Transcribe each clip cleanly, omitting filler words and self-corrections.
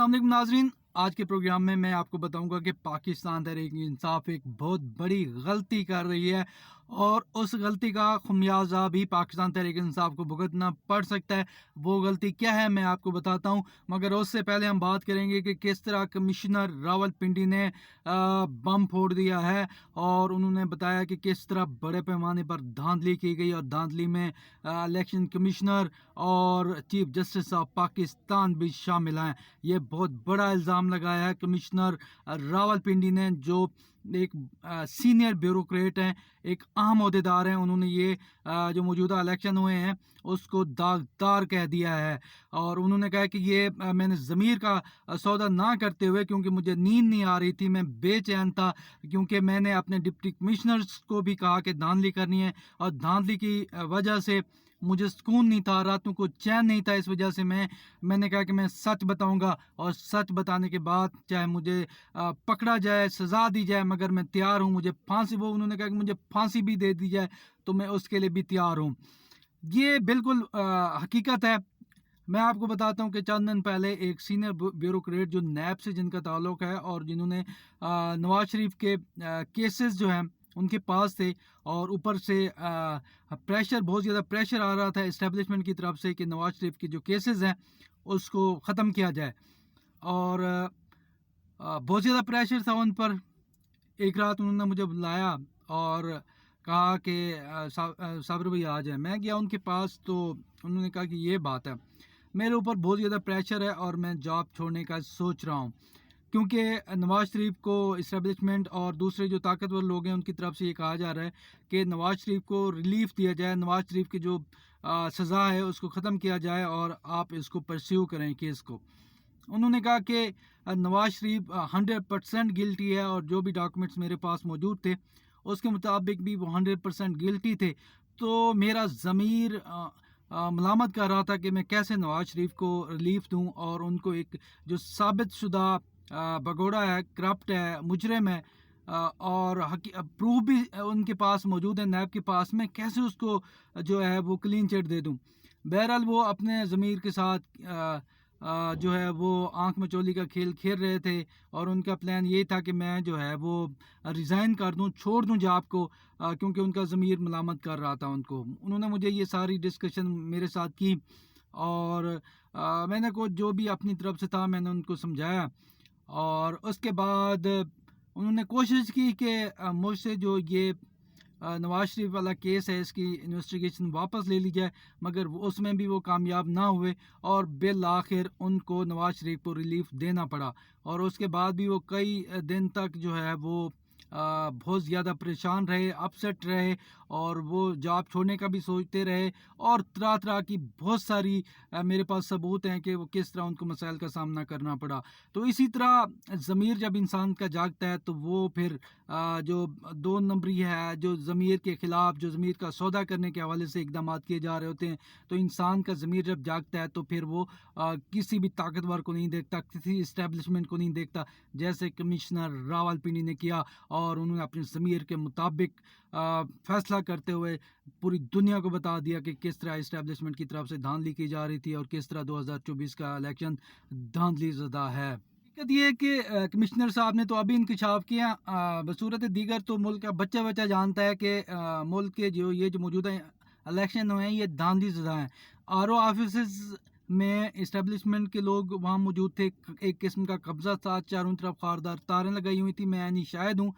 अस्सलाम वालेकुम नाजरीन। आज के प्रोग्राम में मैं आपको बताऊंगा कि पाकिस्तान तहरीक इंसाफ एक बहुत बड़ी गलती कर रही है और उस गलती का खुमियाजा भी पाकिस्तान तहरीक इंसाफ को भुगतना पड़ सकता है। वो गलती क्या है मैं आपको बताता हूं, मगर उससे पहले हम बात करेंगे कि किस तरह कमिश्नर रावलपिंडी ने बम फोड़ दिया है और उन्होंने बताया कि किस तरह बड़े पैमाने पर धांधली की गई और धांधली में इलेक्शन कमिश्नर और चीफ जस्टिस ऑफ पाकिस्तान भी शामिल हैं। ये बहुत बड़ा इल्ज़ाम लगाया है कमिश्नर रावलपिंडी ने, जो एक सीनियर ब्यूरोक्रेट हैं, एक अहम अहदेदार हैं। उन्होंने ये जो मौजूदा इलेक्शन हुए हैं उसको दागदार कह दिया है और उन्होंने कहा कि ये मैंने ज़मीर का सौदा ना करते हुए, क्योंकि मुझे नींद नहीं आ रही थी, मैं बेचैन था, क्योंकि मैंने अपने डिप्टी कमिश्नर्स को भी कहा कि धांधली करनी है और धांधली की वजह से मुझे सुकून नहीं था, रातों को चैन नहीं था। इस वजह से मैंने कहा कि मैं सच बताऊंगा और सच बताने के बाद चाहे मुझे पकड़ा जाए, सज़ा दी जाए, मगर मैं तैयार हूं। मुझे फांसी, वो उन्होंने कहा कि मुझे फांसी भी दे दी जाए तो मैं उसके लिए भी तैयार हूं। ये बिल्कुल हकीकत है। मैं आपको बताता हूं कि चंद दिन पहले एक सीनियर ब्यूरोक्रेट जो नैब से जिनका ताल्लुक है और जिन्होंने नवाज शरीफ के केसेस जो हैं उनके पास थे, और ऊपर से प्रेशर, बहुत ज़्यादा प्रेशर आ रहा था इस्टेब्लिशमेंट की तरफ से कि नवाज शरीफ के जो केसेस हैं उसको ख़त्म किया जाए, और बहुत ज़्यादा प्रेशर था उन पर। एक रात उन्होंने मुझे बुलाया और कहा कि साबिर भाई आ जाए। मैं गया उनके पास तो उन्होंने कहा कि ये बात है, मेरे ऊपर बहुत ज़्यादा प्रेशर है और मैं जॉब छोड़ने का सोच रहा हूँ, क्योंकि नवाज शरीफ को इस्टेब्लिशमेंट और दूसरे जो ताकतवर लोग हैं उनकी तरफ से ये कहा जा रहा है कि नवाज शरीफ को रिलीफ दिया जाए, नवाज शरीफ की जो सज़ा है उसको ख़त्म किया जाए और आप इसको परस्यू करें केस को। उन्होंने कहा कि नवाज शरीफ 100% गिल्टी है और जो भी डॉक्यूमेंट्स मेरे पास मौजूद थे उसके मुताबिक भी वो 100% गिल्टी थे। तो मेरा ज़मीर मलामत कर रहा था कि मैं कैसे नवाज शरीफ को रिलीफ दूं और उनको एक जो साबित शुदा भगोड़ा है, करप्ट है, मुजरिम है, और प्रूफ भी उनके पास मौजूद है नैब के पास, में कैसे उसको जो है वो क्लीन चिट दे दूं। बहरहाल वो अपने ज़मीर के साथ जो है वो आंख मचोली का खेल खेल रहे थे और उनका प्लान ये था कि मैं जो है वो रिज़ाइन कर दूं, छोड़ दूं जॉब को, क्योंकि उनका ज़मीर मलामत कर रहा था उनको। उन्होंने मुझे ये सारी डिस्कशन मेरे साथ की और मैंने को जो भी अपनी तरफ से था मैंने उनको समझाया, और उसके बाद उन्होंने कोशिश की कि मुझसे जो ये नवाज शरीफ वाला केस है इसकी इन्वेस्टिगेशन वापस ले ली जाए, मगर उसमें भी वो कामयाब ना हुए और बिल आखिर उनको नवाज शरीफ को रिलीफ देना पड़ा। और उसके बाद भी वो कई दिन तक जो है वो बहुत ज़्यादा परेशान रहे, अपसेट रहे, और वो जॉब छोड़ने का भी सोचते रहे, और तरह तरह की बहुत सारी मेरे पास सबूत हैं कि वो किस तरह उनको मसाइल का सामना करना पड़ा। तो इसी तरह ज़मीर जब इंसान का जागता है तो वो फिर जो दो नंबरी है, जो ज़मीर के ख़िलाफ़, जो ज़मीर का सौदा करने के हवाले से इकदाम किए जा रहे होते हैं, तो इंसान का ज़मीर जब जागता है तो फिर वो किसी भी ताकतवर को नहीं देखता, किसी इस्टेब्लिशमेंट को नहीं देखता, जैसे कमिश्नर रावलपिंडी ने किया। और उन्होंने अपने ज़मीर के मुताबिक फैसला करते हुए पूरी दुनिया को बता दिया कि किस तरह इस्टेब्लिशमेंट की तरफ से धांधली की जा रही थी और किस तरह 2024 का इलेक्शन धांधली ज़दा है। दिक्कत ये है कि कमिश्नर साहब ने तो अभी इंकशाफ किया, बसूरत दीगर तो मुल्क का बच्चा बच्चा जानता है कि मुल्क के जो मौजूदा इलेक्शन हुए हैं ये धांधली ज़दा हैं। आर ओ ऑफिस में इस्टेब्लिशमेंट के लोग वहाँ मौजूद थे, एक किस्म का कब्जा था, चारों तरफ खारदार तारें लगाई हुई थी। मैं यानी शायद हूँ,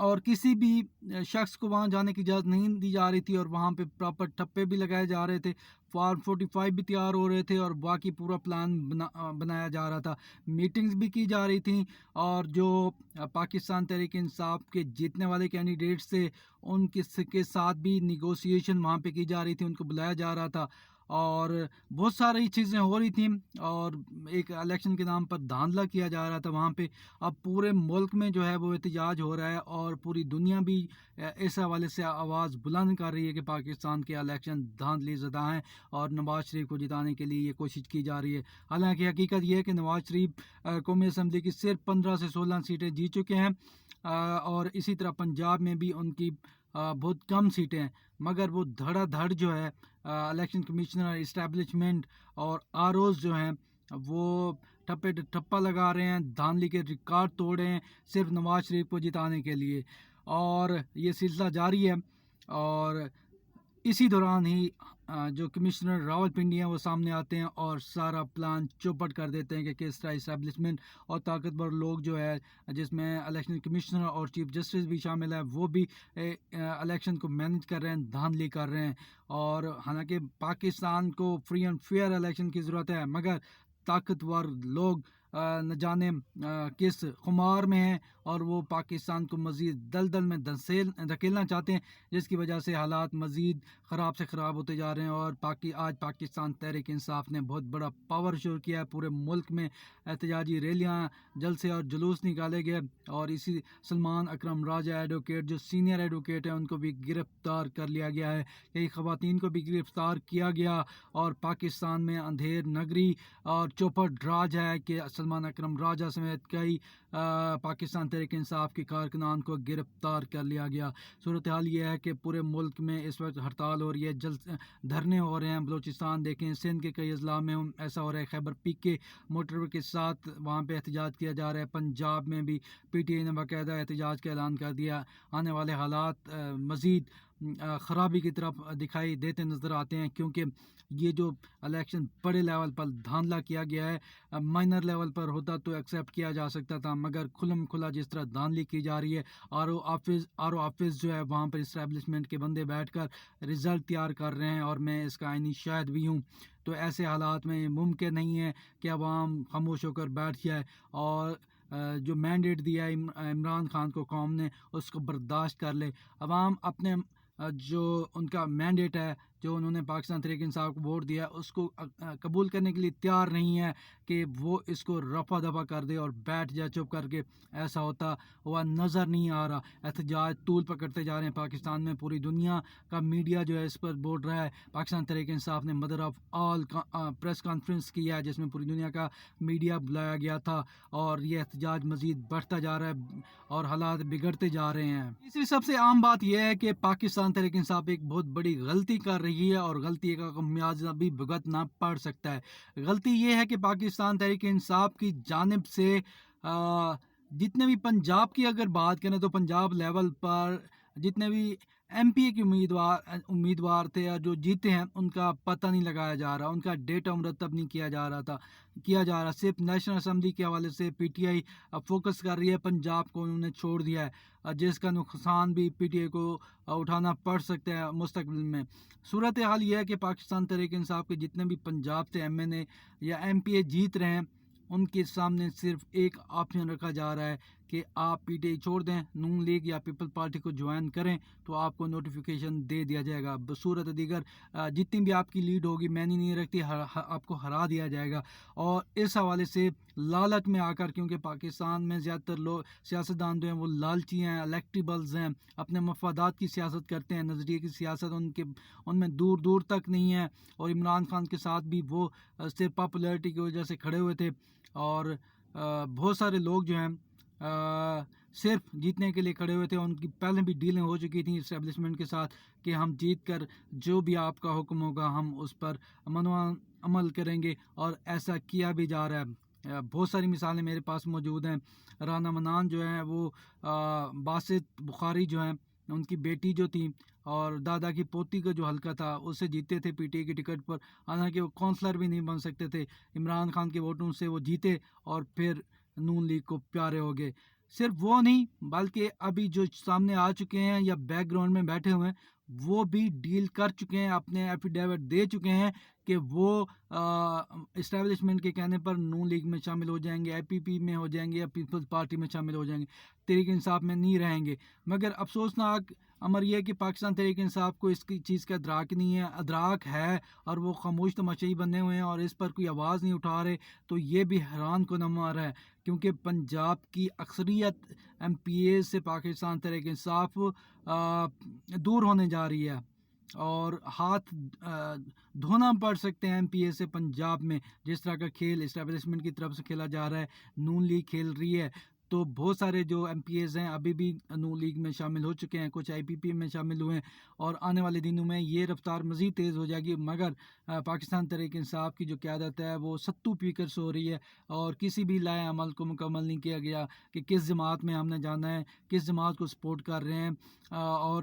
और किसी भी शख्स को वहाँ जाने की इजाज़त नहीं दी जा रही थी और वहाँ पे प्रॉपर ठप्पे भी लगाए जा रहे थे, फॉर्म 45 भी तैयार हो रहे थे और बाकी पूरा प्लान बनाया जा रहा था, मीटिंग्स भी की जा रही थी, और जो पाकिस्तान तहरीक इंसाफ के जीतने वाले कैंडिडेट्स थे उनके के साथ भी निगोसिएशन वहाँ पे की जा रही थी, उनको बुलाया जा रहा था, और बहुत सारी चीज़ें हो रही थी, और एक इलेक्शन के नाम पर धांधला किया जा रहा था वहाँ पे। अब पूरे मुल्क में जो है वो एहतजाज हो रहा है और पूरी दुनिया भी इस हवाले से आवाज़ बुलंद कर रही है कि पाकिस्तान के इलेक्शन धांधली ज़दा हैं और नवाज शरीफ को जिताने के लिए ये कोशिश की जा रही है। हालांकि हकीकत ये है कि नवाज शरीफ कौमी असम्बली की सिर्फ 15 से 16 सीटें जीत चुके हैं, और इसी तरह पंजाब में भी उनकी बहुत कम सीटें हैं, मगर वो धड़ाधड़ जो है इलेक्शन कमिश्नर, इस्टेब्लिशमेंट और आर ओज़ जो हैं वो ठप्पे ठप्पा लगा रहे हैं, धांधली के रिकॉर्ड तोड़ रहे हैं सिर्फ नवाज शरीफ को जिताने के लिए। और ये सिलसिला जारी है। और इसी दौरान ही जो कमिश्नर रावलपिंडी हैं वो सामने आते हैं और सारा प्लान चौपट कर देते हैं कि किस तरह इस्टेब्लिशमेंट और ताकतवर लोग जो है, जिसमें इलेक्शन कमिश्नर और चीफ जस्टिस भी शामिल है, वो भी इलेक्शन को मैनेज कर रहे हैं, धांधली कर रहे हैं। और हालांकि पाकिस्तान को फ्री एंड फेयर इलेक्शन की ज़रूरत है, मगर ताकतवर लोग न जाने किस खुमार में हैं और वो पाकिस्तान को मज़ीद दलदल में धकेलना चाहते हैं, जिसकी वजह से हालात मज़ीद ख़राब से ख़राब होते जा रहे हैं। और आज पाकिस्तान तहरीक इंसाफ ने बहुत बड़ा पावर शो किया है। पूरे मुल्क में एहतजाजी रैलियाँ, जलसे और जुलूस निकाले गए। और इसी सलमान अकरम राजा एडवोकेट जो सीनियर एडवोकेट हैं उनको भी गिरफ़्तार कर लिया गया है, कई ख़वातीन को भी गिरफ़्तार किया गया। और पाकिस्तान में अंधेर नगरी और चौपट राज है कि सलमान अकरम राजा समेत कई पाकिस्तान तहरीक इंसाफ के कारकुनान को गिरफ्तार कर लिया गया। सूरत हाल ये है कि पूरे मुल्क में इस वक्त हड़ताल हो रही है, धरने हो रहे हैं। बलूचिस्तान देखें, सिंध के कई अजला में ऐसा हो रहा है, खैबर पीके मोटरवे के साथ वहाँ पे एहतजाज किया जा रहा है। पंजाब में भी PTI ने बाकायदा एहतजाज का ऐलान कर दिया। आने वाले हालात मज़ीद ख़राबी की तरफ दिखाई देते नज़र आते हैं, क्योंकि ये जो इलेक्शन बड़े लेवल पर धांधला किया गया है। माइनर लेवल पर होता तो एक्सेप्ट किया जा सकता था, मगर खुलम खुला जिस तरह धांधली की जा रही है। आर ओ ऑफिस जो है वहाँ पर इस्टेब्लिशमेंट के बंदे बैठकर रिज़ल्ट तैयार कर रहे हैं, और मैं इसका आईनी शाहिद भी हूँ। तो ऐसे हालात में मुमकिन नहीं है कि अवाम खामोश होकर बैठ जाए और जो मैंडेट दिया है इमरान खान को कौम ने, उसको बर्दाश्त कर ले। अवाम अपने जो उनका मैंडेट है, जो उन्होंने पाकिस्तान तहरीक इंसाफ को वोट दिया, उसको कबूल करने के लिए तैयार नहीं है कि वो इसको रफा दफा कर दे और बैठ जाए चुप करके। ऐसा होता हुआ नज़र नहीं आ रहा। एहतजाज तूल पकड़ते जा रहे हैं पाकिस्तान में। पूरी दुनिया का मीडिया जो है इस पर बोल रहा है। पाकिस्तान तहरीक इंसाफ ने mother of all press conference किया है, जिसमें पूरी दुनिया का मीडिया बुलाया गया था। और ये एहतजाज मज़ीद बढ़ता जा रहा है और हालात बिगड़ते जा रहे हैं। तीसरी सबसे आम बात यह है कि पाकिस्तान तहरीक इंसाफ एक बहुत बड़ी गलती कर रही है और गलती का खमियाजा भी भुगतना पड़ सकता है। गलती ये है कि पाकिस्तान तहरीक इंसाफ की जानिब से जितने भी पंजाब की अगर बात करें तो पंजाब लेवल पर जितने भी MPA के उम्मीदवार थे या जो जीते हैं, उनका पता नहीं लगाया जा रहा, उनका डेटा मुरतब नहीं किया जा रहा। सिर्फ नेशनल असम्बली के हवाले से PTI अब फोकस कर रही है, पंजाब को उन्होंने छोड़ दिया है, जिसका नुकसान भी PTI को उठाना पड़ सकता है मुस्तकबिल में। सूरत हाल ये है कि पाकिस्तान तहरीक इंसाफ के जितने भी पंजाब से MNA या MPA जीत रहे हैं, उनके सामने सिर्फ एक ऑप्शन रखा जा रहा है कि आप PTI छोड़ दें, नून लीग या पीपल पार्टी को ज्वाइन करें तो आपको नोटिफिकेशन दे दिया जाएगा। बसूरत दीगर जितनी भी आपकी लीड होगी मैंने नहीं रखती, आपको हरा दिया जाएगा। और इस हवाले से लालच में आकर, क्योंकि पाकिस्तान में ज़्यादातर लोग सियासतदान जो हैं वो लालची हैं, इलेक्टेबल्स हैं, अपने मफादात की सियासत करते हैं, नज़रिए की सियासत उनमें दूर दूर तक नहीं है। और इमरान खान के साथ भी वो सिर्फ पॉपुलैरिटी की वजह से खड़े हुए थे। और बहुत सारे लोग जो हैं सिर्फ जीतने के लिए खड़े हुए थे। उनकी पहले भी डीलिंग हो चुकी थी इस्टेब्लिशमेंट के साथ कि हम जीत कर जो भी आपका हुक्म होगा हम उस पर अमल करेंगे, और ऐसा किया भी जा रहा है। बहुत सारी मिसालें मेरे पास मौजूद हैं। राना मनान जो है वो बासित बुखारी जो हैं, उनकी बेटी जो थी और दादा की पोती का जो हल्का था उससे जीते थे PTI की टिकट पर, हालांकि वो काउंसलर भी नहीं बन सकते थे। इमरान खान के वोटों से वो जीते और फिर नून लीग को प्यारे हो गए। सिर्फ वो नहीं, बल्कि अभी जो सामने आ चुके हैं या बैकग्राउंड में बैठे हुए हैं, वो भी डील कर चुके हैं, अपने एफिडेविट दे चुके हैं कि वो इस्टेब्लिशमेंट के कहने पर नून लीग में शामिल हो जाएंगे, IPP में हो जाएंगे या पीपल्स पार्टी में शामिल हो जाएंगे, तहरीक इंसाफ में नहीं रहेंगे। मगर अफसोसनाक अमर यह है कि पाकिस्तान तहरीक इंसाफ को इसकी चीज़ का अदराक नहीं है। अदराक है और वो खामोश तमाशाई बने हुए हैं और इस पर कोई आवाज़ नहीं उठा रहे। तो ये भी हैरान कुन अमर है, क्योंकि पंजाब की अक्सरियत MPA से पाकिस्तान तहरीक इंसाफ दूर होने जा रही है और हाथ धोना पड़ सकते हैं MPA से पंजाब में। जिस तरह का खेल इस्टेब्लिशमेंट की तरफ से खेला जा रहा है, नून लीग खेल रही है, تو بہت سارے جو ایم پی ایز ہیں ابھی بھی نون لیگ میں شامل ہو چکے ہیں, کچھ آئی پی پی میں شامل ہوئے ہیں, اور آنے والے دنوں میں یہ رفتار مزید تیز ہو جائے گی. مگر پاکستان تحریک انصاف کی جو قیادت ہے وہ ستو پیکر سے ہو رہی ہے, اور کسی بھی لائے عمل کو مکمل نہیں کیا گیا کہ کس جماعت میں ہم نے جانا ہے, کس جماعت کو سپورٹ کر رہے ہیں, اور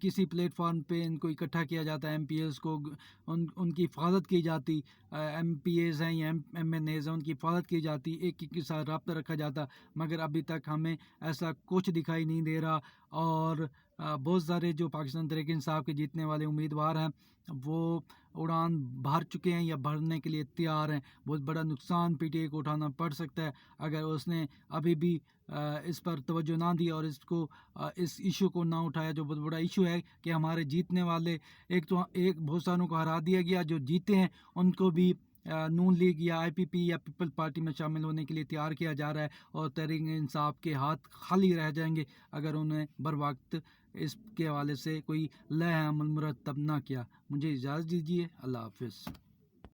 کسی پلیٹ فارم پہ ان کو اکٹھا کیا جاتا ہے, ایم پی ایز کو ان کی حفاظت کی جاتی, ایم پی ایز ہیں یا ایم این ایز ہیں ان کی حفاظت کی جاتی, ایک کے ساتھ رابطہ رکھا جاتا. مگر ابھی تک ہمیں ایسا کچھ دکھائی نہیں دے رہا, اور بہت سارے جو پاکستان تحریک انصاف کے جیتنے والے امیدوار ہیں وہ اڑان بھر چکے ہیں یا بھرنے کے لیے تیار ہیں. بہت بڑا نقصان پی ٹی آئی کو اٹھانا پڑ سکتا ہے اگر اس نے ابھی بھی اس پر توجہ نہ دی اور اس ایشو کو نہ اٹھایا, جو بہت بڑا ایشو ہے کہ ہمارے جیتنے والے ایک بہت ساروں کو ہرا دیا گیا, جو جیتے ہیں ان کو بھی نون لیگ یا آئی پی پی یا پیپل پارٹی میں شامل ہونے کے لیے تیار کیا جا رہا ہے, اور تحریک انصاف کے ہاتھ خالی رہ جائیں گے اگر انہیں بر وقت اس کے حوالے سے کوئی لائحہ عمل مرتب نہ کیا. مجھے اجازت دیجیے, اللہ حافظ.